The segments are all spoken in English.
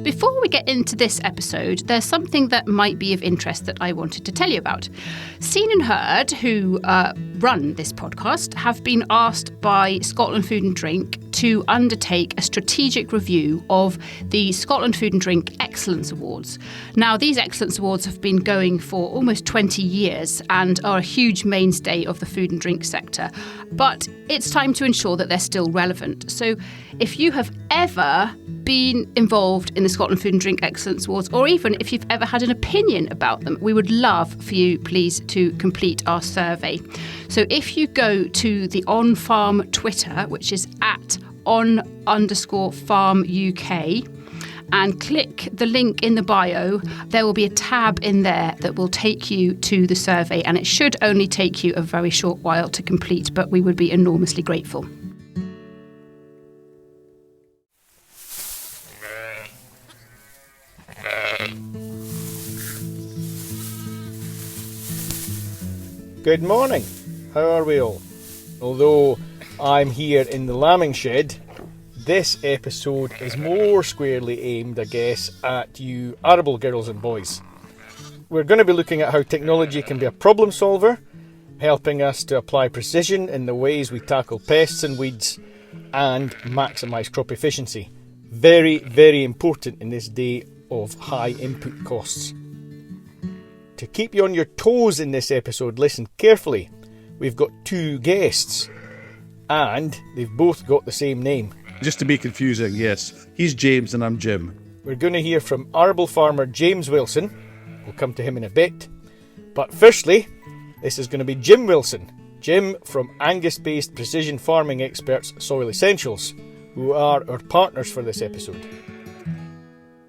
Before we get into this episode, there's something that might be of interest that I wanted to tell you about. Scene and Heard, who run this podcast, have been asked by Scotland Food and Drink to undertake a strategic review of the Scotland Food and Drink Excellence Awards. Now, these Excellence Awards have been going for almost 20 years and are a huge mainstay of the food and drink sector. But it's time to ensure that they're still relevant. So if you have ever been involved in the Scotland Food and Drink Excellence Awards, or even if you've ever had an opinion about them, we would love for you, please, to complete our survey. So if you go to the On Farm Twitter, which is at @on_farm UK, and click the link in the bio, there will be a tab in there that will take you to the survey, and it should only take you a very short while to complete, but we would be enormously grateful. Good morning. How are we all? Although I'm here in the lambing shed, this episode is more squarely aimed, I guess, at you arable girls and boys. We're going to be looking at how technology can be a problem solver, helping us to apply precision in the ways we tackle pests and weeds and maximise crop efficiency. Very, very important in this day of high input costs. To keep you on your toes in this episode, listen carefully. We've got two guests, and they've both got the same name. Just to be confusing, yes. He's James and I'm Jim. We're going to hear from arable farmer James Wilson. We'll come to him in a bit. But firstly, this is going to be Jim Wilson. Jim from Angus-based precision farming experts SoilEssentials, who are our partners for this episode.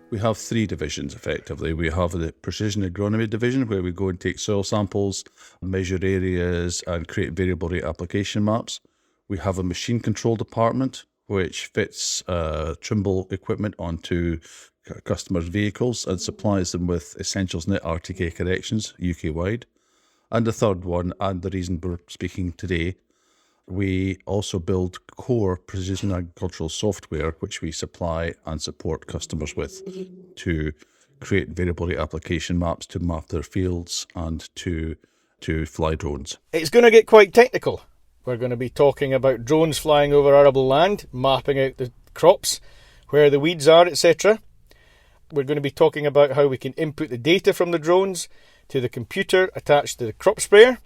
We have three divisions, effectively. We have the Precision Agronomy division, where we go and take soil samples, measure areas, and create variable rate application maps. We have a machine control department, which fits Trimble equipment onto customers' vehicles and supplies them with Essentials Net RTK corrections UK-wide. And the third one, and the reason we're speaking today, we also build core precision agricultural software, which we supply and support customers with to create variable rate application maps to map their fields and to fly drones. It's going to get quite technical. We're going to be talking about drones flying over arable land, mapping out the crops, where the weeds are, etc. We're going to be talking about how we can input the data from the drones to the computer attached to the crop sprayer,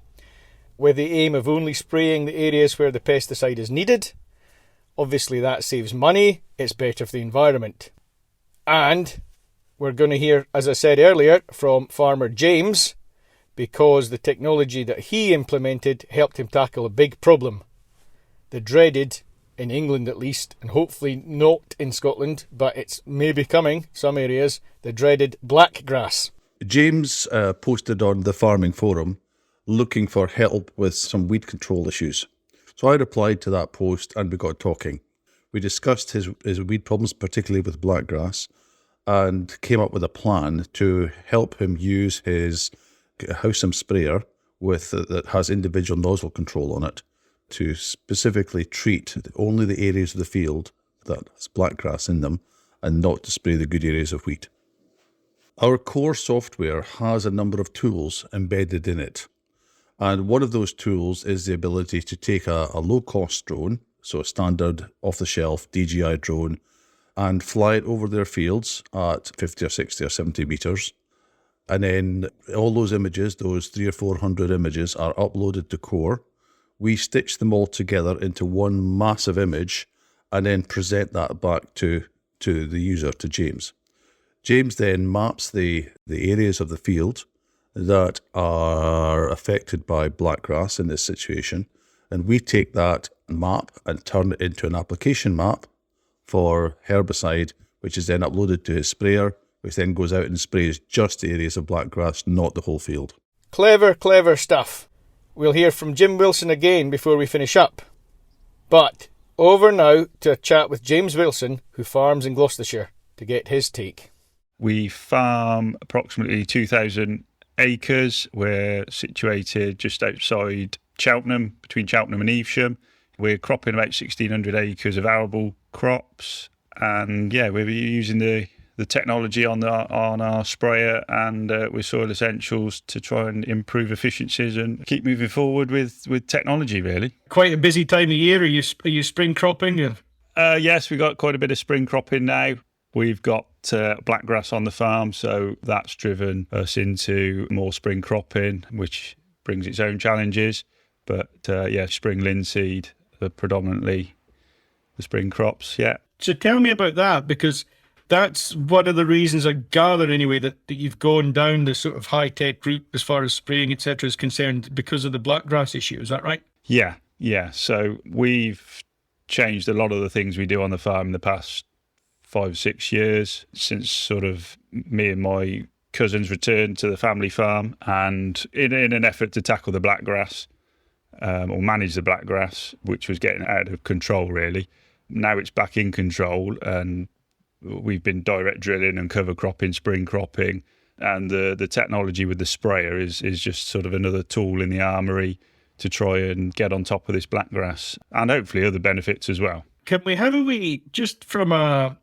with the aim of only spraying the areas where the pesticide is needed. Obviously that saves money, it's better for the environment. And we're going to hear, as I said earlier, from farmer James, because the technology that he implemented helped him tackle a big problem. The dreaded, in England at least, and hopefully not in Scotland, but it's maybe coming, some areas, the dreaded black grass. James posted on the farming forum looking for help with some weed control issues. So I replied to that post and we got talking. We discussed his weed problems, particularly with blackgrass, and came up with a plan to help him use his Howsam sprayer that has individual nozzle control on it to specifically treat only the areas of the field that has blackgrass in them and not to spray the good areas of wheat. Our core software has a number of tools embedded in it. And one of those tools is the ability to take a low-cost drone, so a standard off-the-shelf DJI drone, and fly it over their fields at 50 or 60 or 70 metres. And then all those images, those 300 or 400 images, are uploaded to Core. We stitch them all together into one massive image and then present that back to the user, to James. James then maps the areas of the field that are affected by blackgrass in this situation, and we take that map and turn it into an application map for herbicide, which is then uploaded to his sprayer, which then goes out and sprays just the areas of blackgrass, not the whole field. Clever, clever stuff. We'll hear from Jim Wilson again before we finish up. But over now to a chat with James Wilson, who farms in Gloucestershire, to get his take. We farm approximately 2,000 acres. We're situated just outside Cheltenham, between Cheltenham and Evesham. We're cropping about 1,600 acres of arable crops. And yeah, we're using the the technology on our sprayer and with SoilEssentials to try and improve efficiencies and keep moving forward with technology, really. Quite a busy time of year. Are you spring cropping? Yes, we've got quite a bit of spring cropping now. We've got blackgrass on the farm, so that's driven us into more spring cropping, which brings its own challenges. But spring linseed are predominantly the spring crops, yeah. So tell me about that, because that's one of the reasons I gather anyway that you've gone down the sort of high-tech route as far as spraying, etc. is concerned because of the blackgrass issue. Is that right? Yeah. So we've changed a lot of the things we do on the farm in the past 5-6 years since sort of me and my cousins returned to the family farm, and in an effort to tackle the blackgrass or manage the blackgrass, which was getting out of control really. Now it's back in control, and we've been direct drilling and cover cropping, spring cropping, and the technology with the sprayer is just sort of another tool in the armoury to try and get on top of this blackgrass, and hopefully other benefits as well. How do we, just from a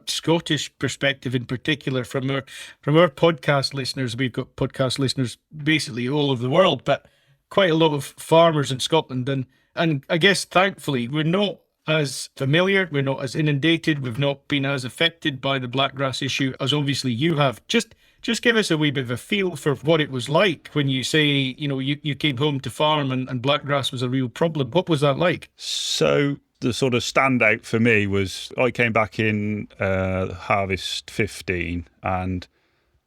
Scottish perspective in particular, from our podcast listeners, we've got podcast listeners basically all over the world, but quite a lot of farmers in Scotland, and I guess thankfully we're not as familiar, we're not as inundated, we've not been as affected by the blackgrass issue as obviously you have. Just give us a wee bit of a feel for what it was like when you say, you came home to farm and blackgrass was a real problem. What was that like? So the sort of standout for me was I came back in harvest 15, and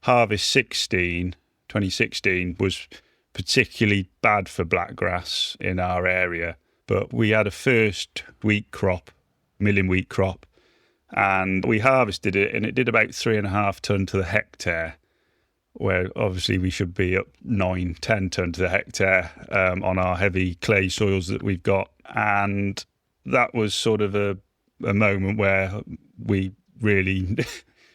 harvest 2016 was particularly bad for blackgrass in our area. But we had a first milling wheat crop, and we harvested it, and it did about 3.5 tonne to the hectare, where obviously we should be up 9-10 tonne to the hectare on our heavy clay soils that we've got. And that was sort of a moment where we really,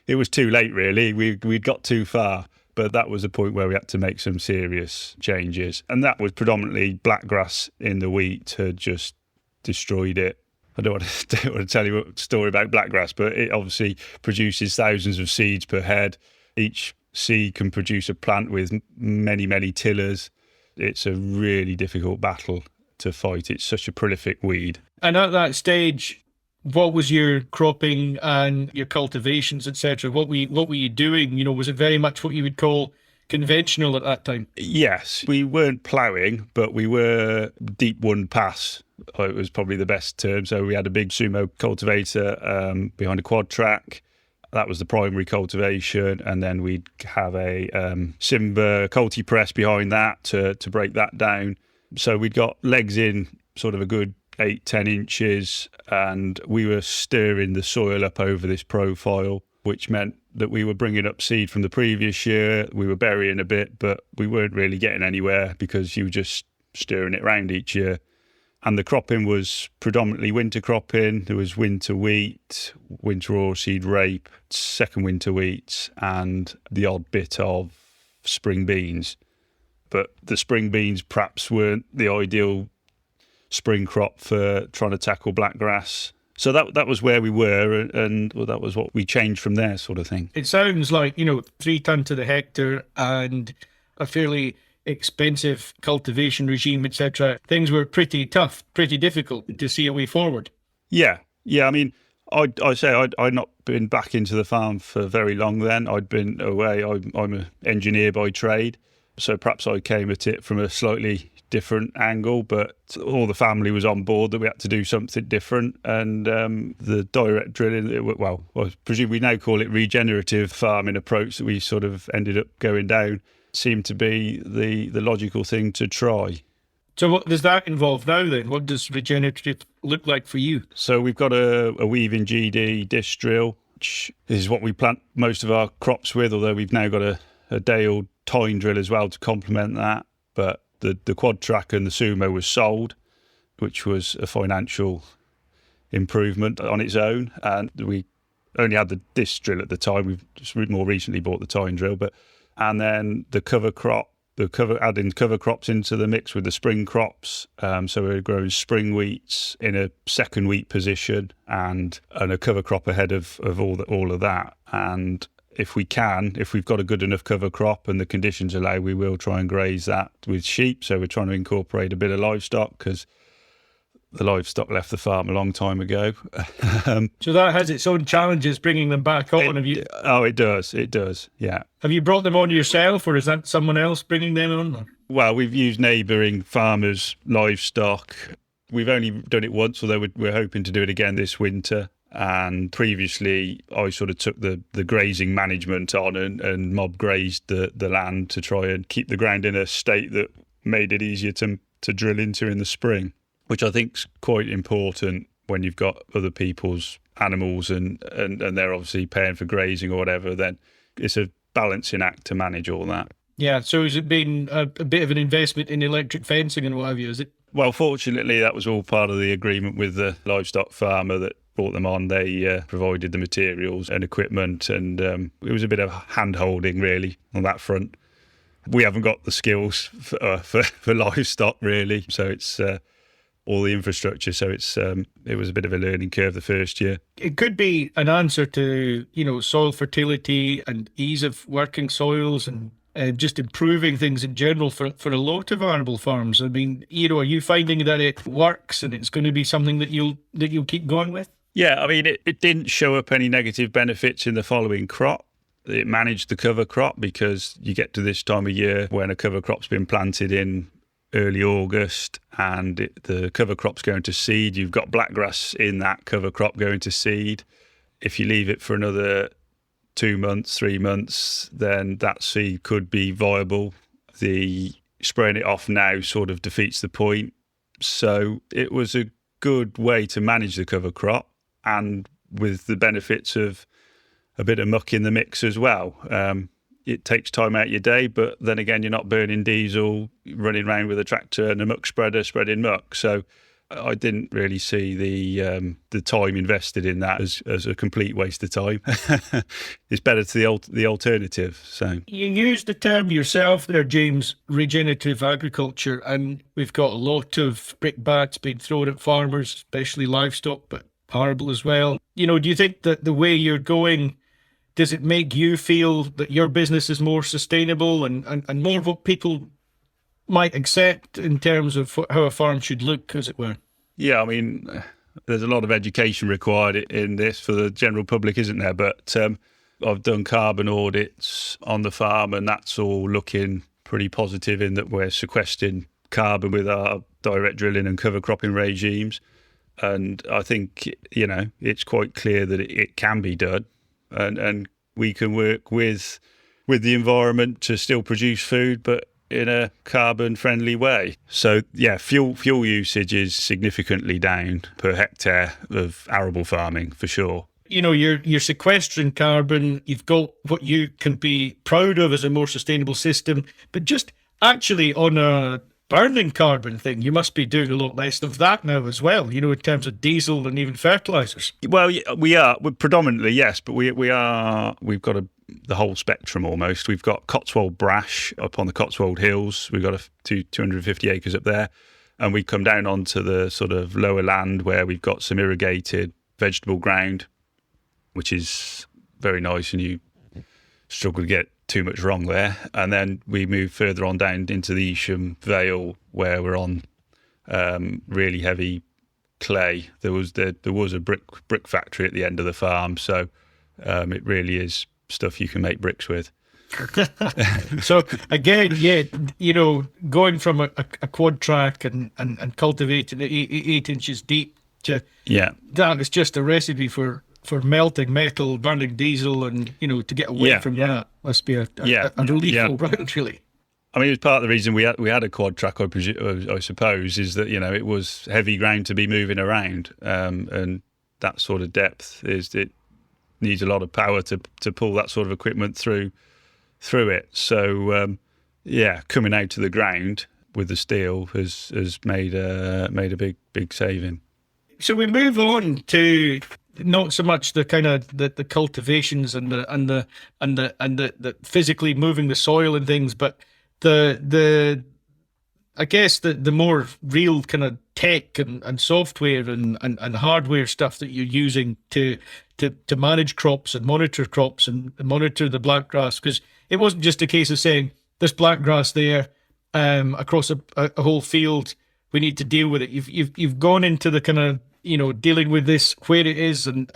it was too late really, we'd got too far. But that was a point where we had to make some serious changes. And that was predominantly blackgrass in the wheat had just destroyed it. I don't want to tell you a story about blackgrass, but it obviously produces thousands of seeds per head. Each seed can produce a plant with many, many tillers. It's a really difficult battle to fight. It's such a prolific weed. And at that stage, what was your cropping and your cultivations, etc.? What were you doing? Was it very much what you would call conventional at that time? Yes, we weren't ploughing, but we were deep wound pass. It was probably the best term. So we had a big sumo cultivator behind a quad track. That was the primary cultivation, and then we'd have a Simba culti press behind that to break that down. So we'd got legs in sort of a good 8-10 inches, and we were stirring the soil up over this profile, which meant that we were bringing up seed from the previous year. We were burying a bit, but we weren't really getting anywhere because you were just stirring it around each year. And the cropping was predominantly winter cropping. There was winter wheat, winter oilseed rape, second winter wheat, and the odd bit of spring beans. But the spring beans perhaps weren't the ideal spring crop for trying to tackle blackgrass. So that was where we were, and that was what we changed from there, sort of thing. It sounds like 3 tonne to the hectare and a fairly expensive cultivation regime, etc. Things were pretty tough, pretty difficult to see a way forward. Yeah. I mean, I'd say I'd not been back into the farm for very long then. I'd been away. I'm an engineer by trade, so perhaps I came at it from a slightly different angle, but all the family was on board that we had to do something different. And the direct drilling, well, I presume we now call it regenerative farming approach that we sort of ended up going down, seemed to be the logical thing to try. So what does that involve now then? What does regenerative look like for you? So we've got a weaving GD disc drill, which is what we plant most of our crops with, although we've now got a day-old tine drill as well to complement that. But the quad track and the sumo was sold, which was a financial improvement on its own. And we only had the disc drill at the time. We've just more recently bought the tine drill. And then the cover crop adding cover crops into the mix with the spring crops. So we're growing spring wheats in a second wheat position and a cover crop ahead of all of that. And if we've got a good enough cover crop and the conditions allow, we will try and graze that with sheep. So we're trying to incorporate a bit of livestock because the livestock left the farm a long time ago. So that has its own challenges bringing them back on. It does, yeah. Have you brought them on yourself, or is that someone else bringing them on? Well, we've used neighbouring farmers' livestock. We've only done it once, although we're hoping to do it again this winter. And previously, I sort of took the grazing management on and mob grazed the land to try and keep the ground in a state that made it easier to drill into in the spring, which I think is quite important when you've got other people's animals and they're obviously paying for grazing or whatever. Then it's a balancing act to manage all that. Yeah, so has it been a bit of an investment in electric fencing and what have you, is it? Well, fortunately, that was all part of the agreement with the livestock farmer that brought them on. They provided the materials and equipment, and it was a bit of hand-holding, really, on that front. We haven't got the skills for livestock, really, so it's all the infrastructure, so it was a bit of a learning curve the first year. It could be an answer to, soil fertility and ease of working soils and just improving things in general for a lot of arable farms. I mean, are you finding that it works and it's going to be something that you'll keep going with? Yeah, I mean, it didn't show up any negative benefits in the following crop. It managed the cover crop because you get to this time of year when a cover crop's been planted in early August and the cover crop's going to seed. You've got blackgrass in that cover crop going to seed. If you leave it for another 2 months, 3 months, then that seed could be viable. The spraying it off now sort of defeats the point. So it was a good way to manage the cover crop, and with the benefits of a bit of muck in the mix as well. It takes time out of your day, but then again, you're not burning diesel, running around with a tractor and a muck spreader spreading muck. So I didn't really see the time invested in that as a complete waste of time. It's better to the alternative. So you used the term yourself there, James, regenerative agriculture, and we've got a lot of brickbats being thrown at farmers, especially livestock, but arable as well. Do you think that the way you're going, does it make you feel that your business is more sustainable and more of what people might accept in terms of how a farm should look, as it were? Yeah, I mean, there's a lot of education required in this for the general public, isn't there? But I've done carbon audits on the farm, and that's all looking pretty positive in that we're sequestering carbon with our direct drilling and cover cropping regimes. And I think, it's quite clear that it can be done, and we can work with the environment to still produce food, but in a carbon-friendly way. So, yeah, fuel usage is significantly down per hectare of arable farming, for sure. You're sequestering carbon. You've got what you can be proud of as a more sustainable system, but just actually on a burning carbon thing, you must be doing a lot less of that now as well, in terms of diesel and even fertilizers. Well, we're predominantly, yes, but we've got the whole spectrum almost. We've got Cotswold brash up on the Cotswold Hills. We've got 250 acres up there, and we come down onto the sort of lower land where we've got some irrigated vegetable ground, which is very nice, and you struggle to get too much wrong there. And then we move further on down into the Evesham Vale where we're on really heavy clay. There was a brick factory at the end of the farm, so it really is stuff you can make bricks with. So again, going from a quad track and cultivating it 8 inches deep to that is just a recipe for melting metal, burning diesel, and to get away from that must be a relief all round, really. I mean, it was part of the reason we had a quad track, I suppose, is that it was heavy ground to be moving around, and that sort of depth it needs a lot of power to pull that sort of equipment through it. So coming out to the ground with the steel has made a big saving. So we move on to not so much the kind of the cultivations and the physically moving the soil and things, but I guess the more real kind of tech and software and hardware stuff that you're using to manage crops and monitor the black grass, because it wasn't just a case of saying there's black grass there across a whole field, we need to deal with it. You've gone into the kind of, dealing with this where it is and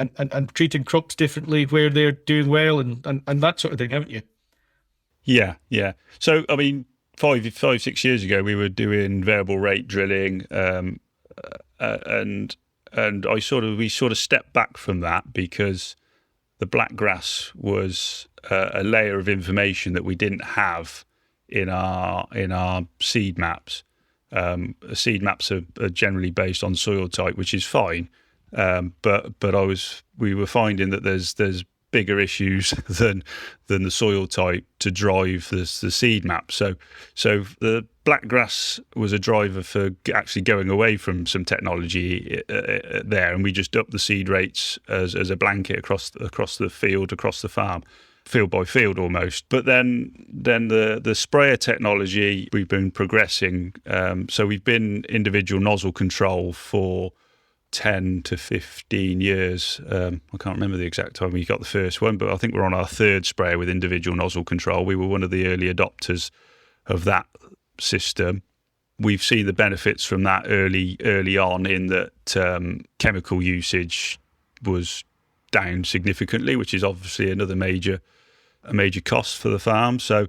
treating crops differently where they're doing well and that sort of thing, haven't you? Yeah. So, I mean, 6 years ago, we were doing variable rate drilling, and we sort of stepped back from that because the black grass was a layer of information that we didn't have in our seed maps. Seed maps are generally based on soil type, which is fine, but we were finding that there's bigger issues than the soil type to drive the seed map. So the black grass was a driver for actually going away from some technology there, and we just upped the seed rates as a blanket across the field, across the farm, field by field almost. But then the sprayer technology, we've been progressing. So we've been individual nozzle control for 10 to 15 years. I can't remember the exact time we got the first one, but I think we're on our third sprayer with individual nozzle control. We were one of the early adopters of that system. We've seen the benefits from that early on, in that chemical usage was down significantly, which is obviously another major cost for the farm. So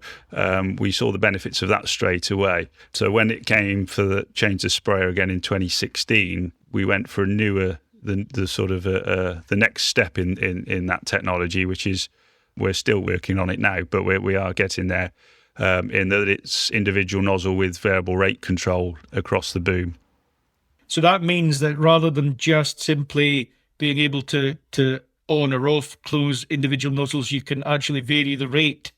we saw the benefits of that straight away. So when it came for the change of sprayer again in 2016, we went for a newer, the next step in that technology, which is, we're still working on it now, but we are getting there, in that it's individual nozzle with variable rate control across the boom. So that means that rather than just simply being able to on or off close individual nozzles, you can actually vary the rate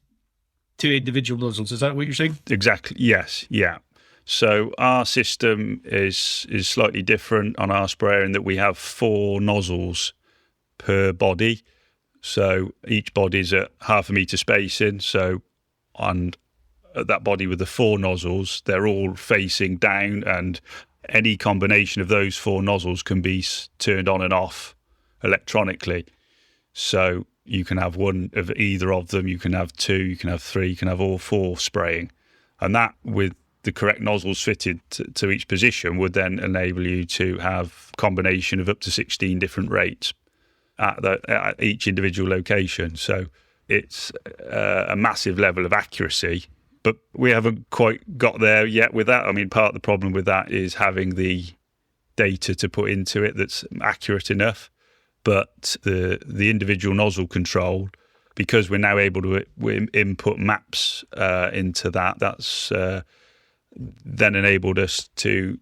to individual nozzles. Is that what you're saying? Exactly. Yes. Yeah. So our system is slightly different on our sprayer in that we have 4 nozzles per body. So each body's at 0.5 metre spacing. So on that body with the 4 nozzles, they're all facing down, and any combination of those 4 nozzles can be turned on and off electronically. So you can have one of either of them, you can have 2, you can have 3, you can have all 4 spraying. And that, with the correct nozzles fitted to each position, would then enable you to have a combination of up to 16 different rates at each individual location. So it's a massive level of accuracy, but we haven't quite got there yet with that. I mean, part of the problem with that is having the data to put into it that's accurate enough. But the individual nozzle control, because we're now able to input maps into that, that's then enabled us to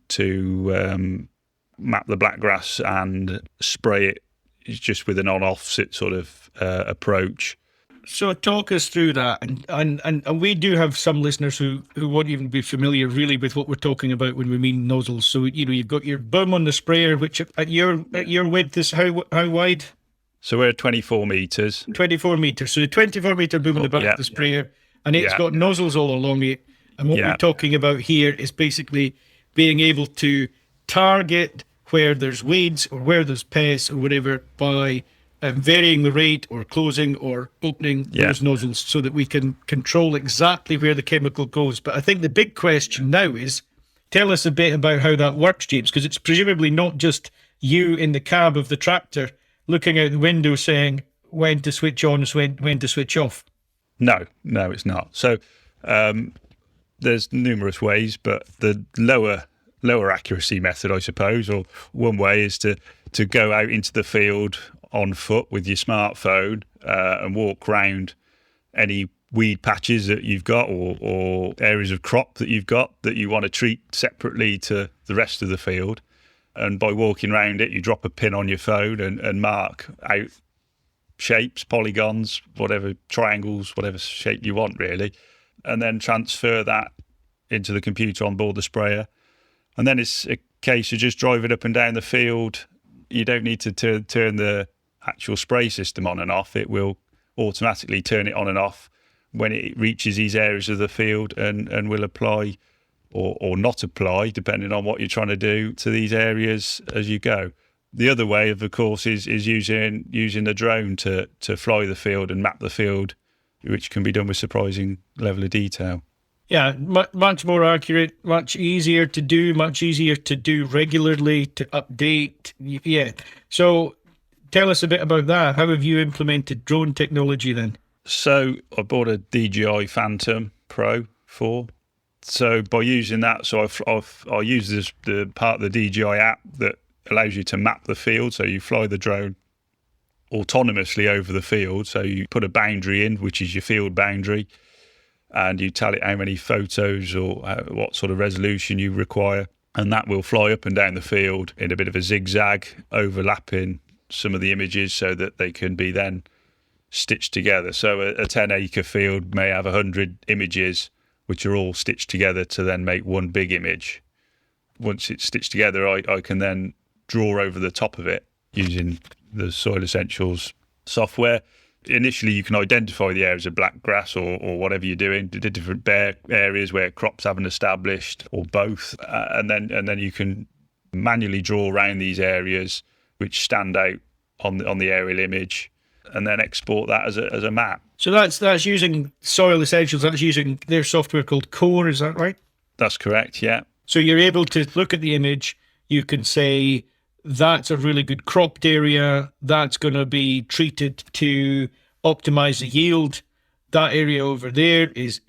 map the black grass and spray it just with an on-off sort of approach. So talk us through that, and we do have some listeners who won't even be familiar really with what we're talking about when we mean nozzles. So you've got your boom on the sprayer, which at your width is how wide? So we're 24 metres. 24 metres. So the 24 metre boom on the back of the sprayer, and it's got nozzles all along it. And what we're talking about here is basically being able to target where there's weeds or where there's pests or whatever by varying the rate or closing or opening those nozzles so that we can control exactly where the chemical goes. But I think the big question now is, tell us a bit about how that works, James, because it's presumably not just you in the cab of the tractor looking out the window saying when to switch on, when to switch off. No, it's not. So there's numerous ways, but the lower accuracy method, I suppose, or one way, is to go out into the field on foot with your smartphone and walk round any weed patches that you've got or areas of crop that you've got that you want to treat separately to the rest of the field. And by walking around it, you drop a pin on your phone and mark out shapes, polygons, whatever, triangles, whatever shape you want, really, and then transfer that into the computer on board the sprayer. And then it's a case of just driving up and down the field. You don't need to turn the actual spray system on and off. It will automatically turn it on and off when it reaches these areas of the field and will apply or not apply, depending on what you're trying to do to these areas as you go. The other way, of course, is using the drone to fly the field and map the field, which can be done with surprising level of detail. Yeah, much more accurate, much easier to do regularly, to update. Yeah. So tell us a bit about that. How have you implemented drone technology then? So I bought a DJI Phantom Pro 4. So by using that, I use the part of the DJI app that allows you to map the field. So you fly the drone autonomously over the field. So you put a boundary in, which is your field boundary, and you tell it how many photos or what sort of resolution you require. And that will fly up and down the field in a bit of a zigzag, overlapping some of the images so that they can be then stitched together. So a 10-acre field may have 100 images, which are all stitched together to then make one big image. Once it's stitched together, I can then draw over the top of it using the SoilEssentials software. Initially, you can identify the areas of black grass or whatever you're doing, the different bare areas where crops haven't established, or both, and then you can manually draw around these areas which stand out on the aerial image, and then export that as a map. So that's using SoilEssentials. That's using their software called Core. Is that right? That's correct. Yeah. So you're able to look at the image. You can say, that's a really good cropped area. That's going to be treated to optimize the yield. That area over there is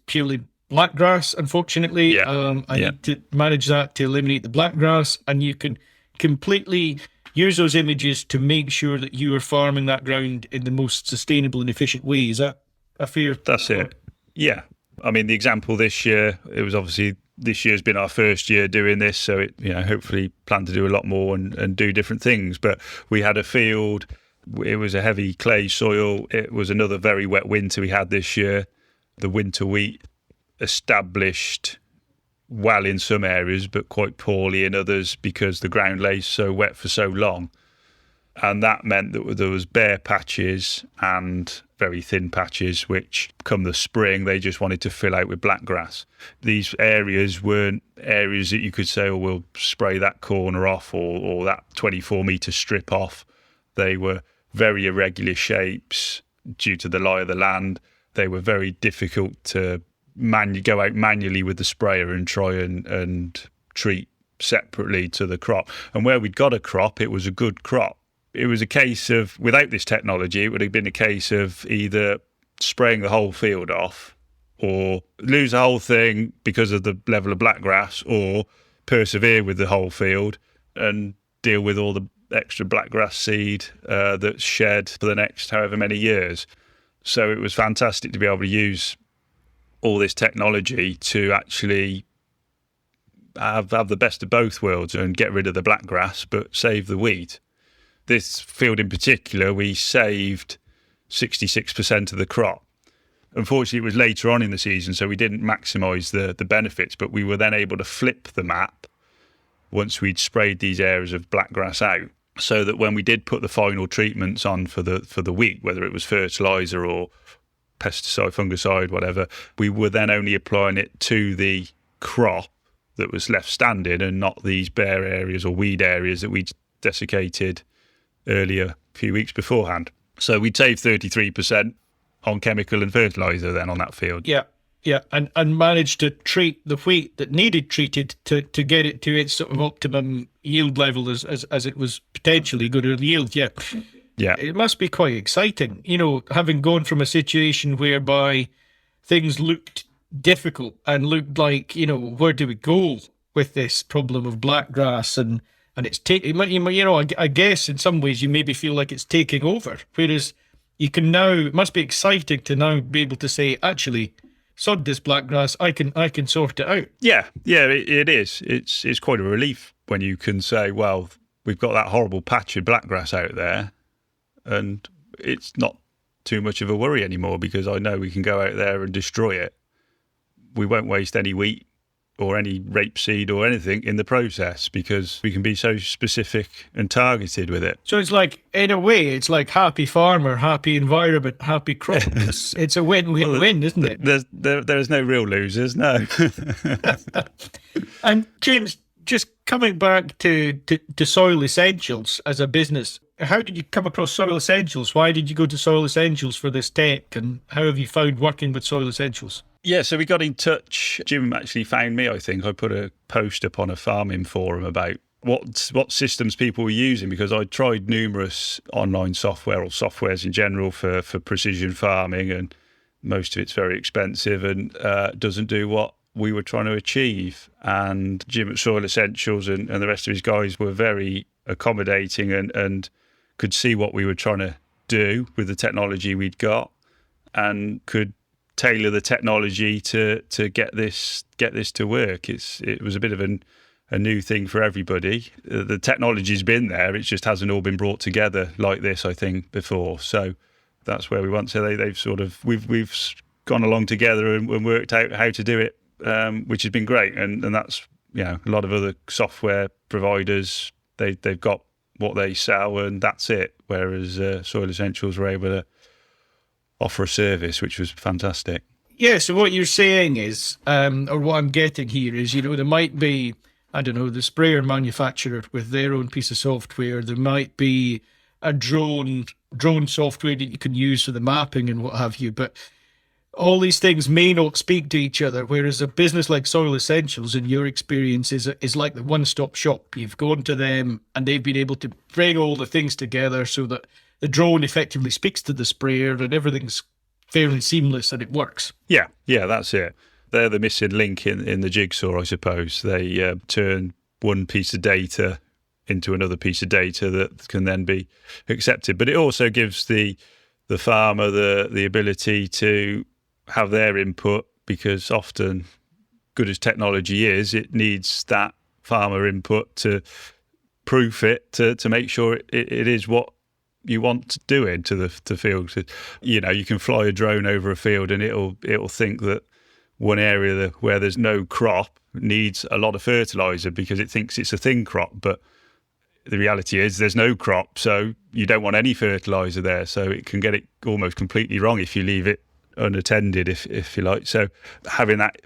purely black grass, unfortunately. Yeah. I need to manage that to eliminate the black grass. And you can completely use those images to make sure that you are farming that ground in the most sustainable and efficient way. Is that a fair? That's it. Yeah. I mean, the example this year, it was obviously, this year's been our first year doing this, so it, hopefully plan to do a lot more and do different things. But we had a field, it was a heavy clay soil. It was another very wet winter we had this year. The winter wheat established well in some areas, but quite poorly in others because the ground lay so wet for so long. And that meant that there was bare patches and very thin patches, which come the spring, they just wanted to fill out with black grass. These areas weren't areas that you could say, oh, we'll spray that corner off or that 24-metre strip off. They were very irregular shapes due to the lie of the land. They were very difficult to go out manually with the sprayer and try and treat separately to the crop. And where we'd got a crop, it was a good crop. It was a case of, without this technology, it would have been a case of either spraying the whole field off or lose the whole thing because of the level of black grass, or persevere with the whole field and deal with all the extra black grass seed that's shed for the next however many years. So it was fantastic to be able to use all this technology to actually have the best of both worlds and get rid of the black grass but save the wheat. This field in particular, we saved 66% of the crop. Unfortunately, it was later on in the season, so we didn't maximise the benefits, but we were then able to flip the map once we'd sprayed these areas of black grass out, so that when we did put the final treatments on for the wheat, whether it was fertiliser or pesticide, fungicide, whatever, we were then only applying it to the crop that was left standing and not these bare areas or weed areas that we'd desiccated earlier, a few weeks beforehand. So we'd save 33% on chemical and fertiliser then on that field. Yeah, and managed to treat the wheat that needed treated to get it to its sort of optimum yield level as it was potentially going to yield. Yeah. It must be quite exciting, having gone from a situation whereby things looked difficult and looked like, where do we go with this problem of black grass and it's taking, I guess in some ways you maybe feel like it's taking over, whereas you can now, it must be exciting to now be able to say, actually, sod this black grass, I can sort it out. Yeah, it is. It's quite a relief when you can say, well, we've got that horrible patch of black grass out there and it's not too much of a worry anymore because I know we can go out there and destroy it. We won't waste any wheat or any rapeseed or anything in the process, because we can be so specific and targeted with it. So it's like, in a way, it's like happy farmer, happy environment, happy crop. It's a win-win-win, isn't it? There's no real losers, no. And James, just coming back to SoilEssentials as a business, how did you come across SoilEssentials? Why did you go to SoilEssentials for this tech, and how have you found working with SoilEssentials? Yeah, so we got in touch. Jim actually found me, I think. I put a post up on a farming forum about what systems people were using, because I tried numerous online software or softwares in general for precision farming, and most of it's very expensive and doesn't do what we were trying to achieve. And Jim at SoilEssentials and the rest of his guys were very accommodating and could see what we were trying to do with the technology we'd got, and could tailor the technology to get this to work. It was a bit of a new thing for everybody. The technology's been there, it just hasn't all been brought together like this, I think, before. So that's where we want. So they've sort of we've gone along together and worked out how to do it, which has been great. And that's, you know, a lot of other software providers, they've got what they sell and that's it. Whereas SoilEssentials were able to offer a service, which was fantastic. Yeah, so what you're saying is, or what I'm getting here is, you know, there might be, I don't know, the sprayer manufacturer with their own piece of software. There might be a drone software that you can use for the mapping and what have you, but all these things may not speak to each other, whereas a business like SoilEssentials, in your experience, is like the one-stop shop. You've gone to them and they've been able to bring all the things together so that the drone effectively speaks to the sprayer and everything's fairly seamless and it works. Yeah, that's it. They're the missing link in the jigsaw, I suppose. They turn one piece of data into another piece of data that can then be accepted. But it also gives the farmer the ability to have their input, because often, good as technology is, it needs that farmer input to proof it, to make sure it is what you want to do into the field. You know, you can fly a drone over a field and it'll think that one area where there's no crop needs a lot of fertilizer because it thinks it's a thin crop, but the reality is there's no crop, so you don't want any fertilizer there. So it can get it almost completely wrong if you leave it unattended, if you like. So having that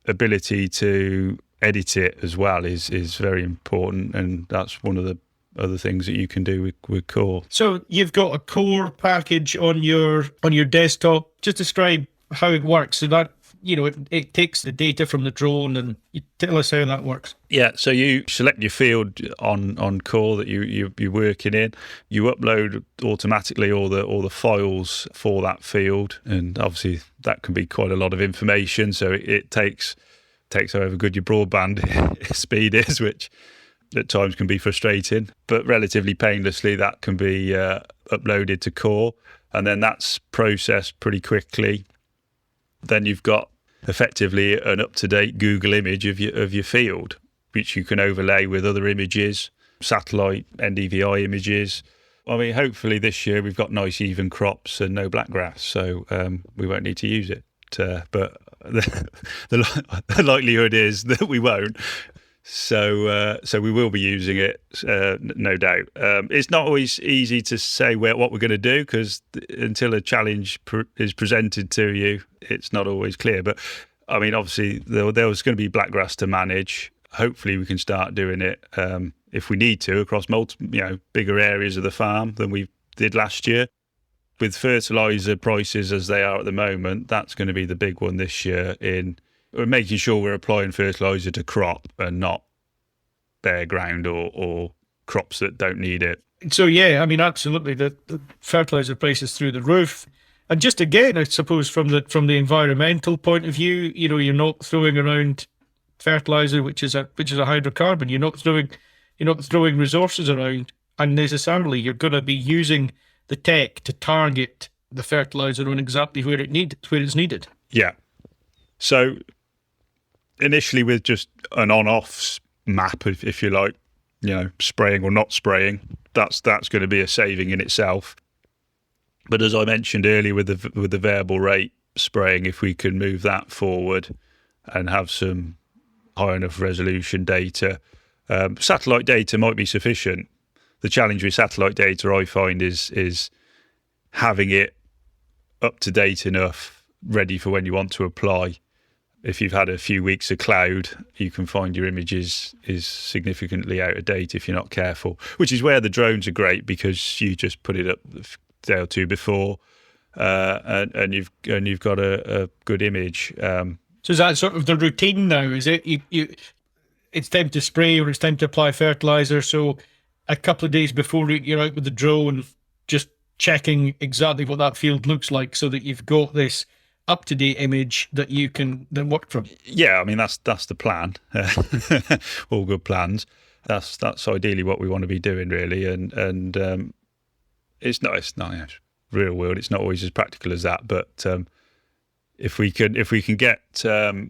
ability to edit it as well is very important, and that's one of the other things that you can do with Core. So you've got a Core package on your desktop. Just describe how it works. So that, you know, it takes the data from the drone, and you tell us how that works. Yeah, so you select your field on Core that you're working in. You upload automatically all the files for that field, and obviously that can be quite a lot of information. So it takes however good your broadband speed is, which at times can be frustrating, but relatively painlessly that can be uploaded to Core, and then that's processed pretty quickly. Then you've got effectively an up-to-date Google image of your field, which you can overlay with other images, satellite NDVI images. I mean, hopefully this year we've got nice even crops and no blackgrass, so we won't need to use it. But the likelihood is that we won't. So we will be using it, no doubt. It's not always easy to say what we're going to do, because until a challenge is presented to you, it's not always clear. But I mean, obviously there was going to be blackgrass to manage. Hopefully we can start doing it if we need to across multiple, bigger areas of the farm than we did last year. With fertilizer prices as they are at the moment, that's going to be the big one this year. We're making sure we're applying fertilizer to crop and not bare ground or crops that don't need it. So, yeah, I mean, absolutely. The fertilizer prices through the roof. And just again, I suppose from the environmental point of view, you're not throwing around fertilizer, which is a hydrocarbon. You're not throwing resources around unnecessarily. You're going to be using the tech to target the fertilizer on exactly where it's needed. Yeah. So initially with just an on-off map, if you like, spraying or not spraying, that's going to be a saving in itself. But as I mentioned earlier, with the variable rate spraying, if we can move that forward and have some high enough resolution data. Satellite data might be sufficient. The challenge with satellite data, I find, is having it up to date enough, ready for when you want to apply. If you've had a few weeks of cloud, you can find your images is significantly out of date if you're not careful, which is where the drones are great, because you just put it up a day or two before, and you've got a good image. So is that sort of the routine now? Is it it's time to spray or it's time to apply fertilizer? So a couple of days before you're out with the drone, just checking exactly what that field looks like, so that you've got this up-to-date image that you can then work from. Yeah, I mean that's the plan. All good plans. That's ideally what we want to be doing, really. And it's not real world. It's not always as practical as that. But if we can get an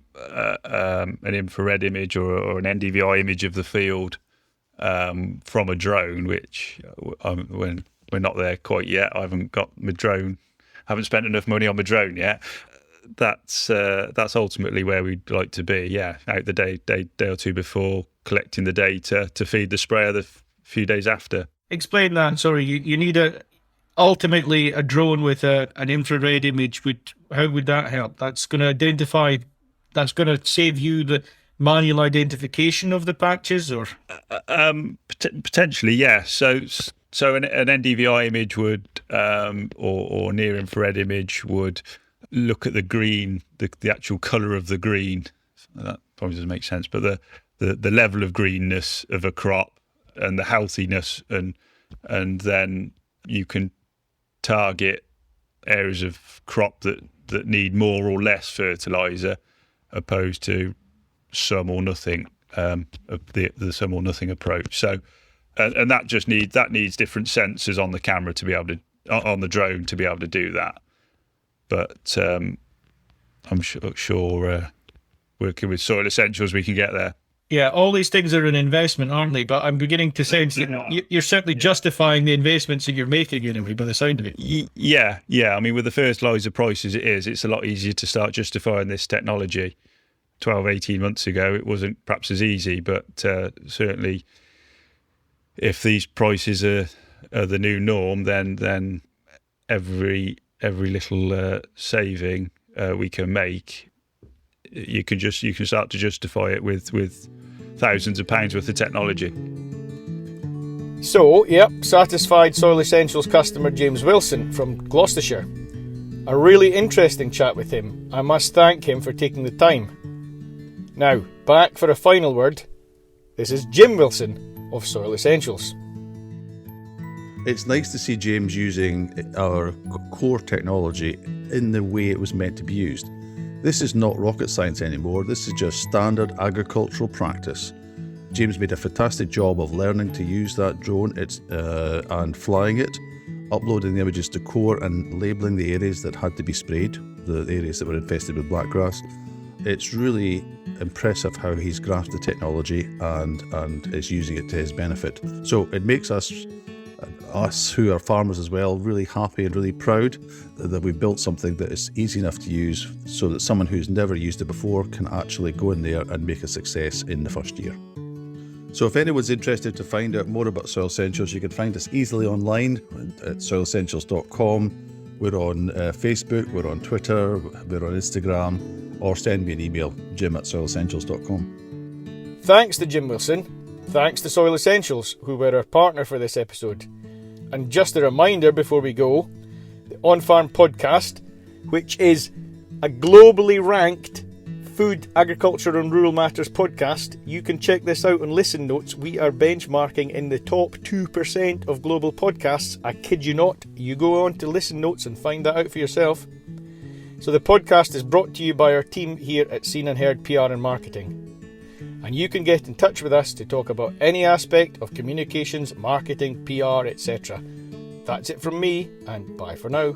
infrared image or an NDVI image of the field from a drone, which when we're not there quite yet. I haven't got my drone. Haven't spent enough money on my drone yet. That's ultimately where we'd like to be. Yeah, out the day or two before, collecting the data to feed the sprayer the few days after. Explain that. Sorry, you need ultimately a drone with an infrared image. How would that help? That's going to identify. That's going to save you the manual identification of the patches, or potentially, yeah. So an NDVI image would, or near infrared image would look at the green, the actual colour of the green. That probably doesn't make sense, but the level of greenness of a crop and the healthiness, and then you can target areas of crop that need more or less fertiliser, opposed to some or nothing, the some or nothing approach. So. And that needs different sensors on the camera to be able to, on the drone to be able to do that. But I'm sure working with SoilEssentials we can get there. Yeah, all these things are an investment, aren't they? But I'm beginning to sense that you're certainly justifying the investments that you're making anyway, by the sound of it. Yeah. I mean, with the fertiliser prices it's a lot easier to start justifying this technology. 12, 18 months ago, it wasn't perhaps as easy, but certainly, if these prices are the new norm, then every little saving we can make, you can start to justify it with thousands of pounds worth of technology. So, satisfied SoilEssentials customer James Wilson from Gloucestershire. A really interesting chat with him. I must thank him for taking the time. Now, back for a final word. This is Jim Wilson of SoilEssentials. It's nice to see James using our core technology in the way it was meant to be used. This is not rocket science anymore, this is just standard agricultural practice. James made a fantastic job of learning to use that drone and flying it, uploading the images to core and labelling the areas that had to be sprayed, the areas that were infested with blackgrass. It's really impressive how he's grasped the technology and is using it to his benefit. So it makes us who are farmers as well really happy and really proud that we've built something that is easy enough to use, so that someone who's never used it before can actually go in there and make a success in the first year. So if anyone's interested to find out more about SoilEssentials, you can find us easily online at SoilEssentials.com. We're on Facebook, we're on Twitter, we're on Instagram, or send me an email, jim@soilessentials.com. Thanks to Jim Wilson. Thanks to SoilEssentials, who were our partner for this episode. And just a reminder before we go, the On Farm podcast, which is a globally ranked food, agriculture and rural matters podcast. You can check this out on Listen Notes. We are benchmarking in the top 2% of global podcasts. I kid you not. You go on to Listen Notes and find that out for yourself. So the podcast is brought to you by our team here at Scene&HerdPR and Marketing. And you can get in touch with us to talk about any aspect of communications, marketing, PR, etc. That's it from me, and bye for now.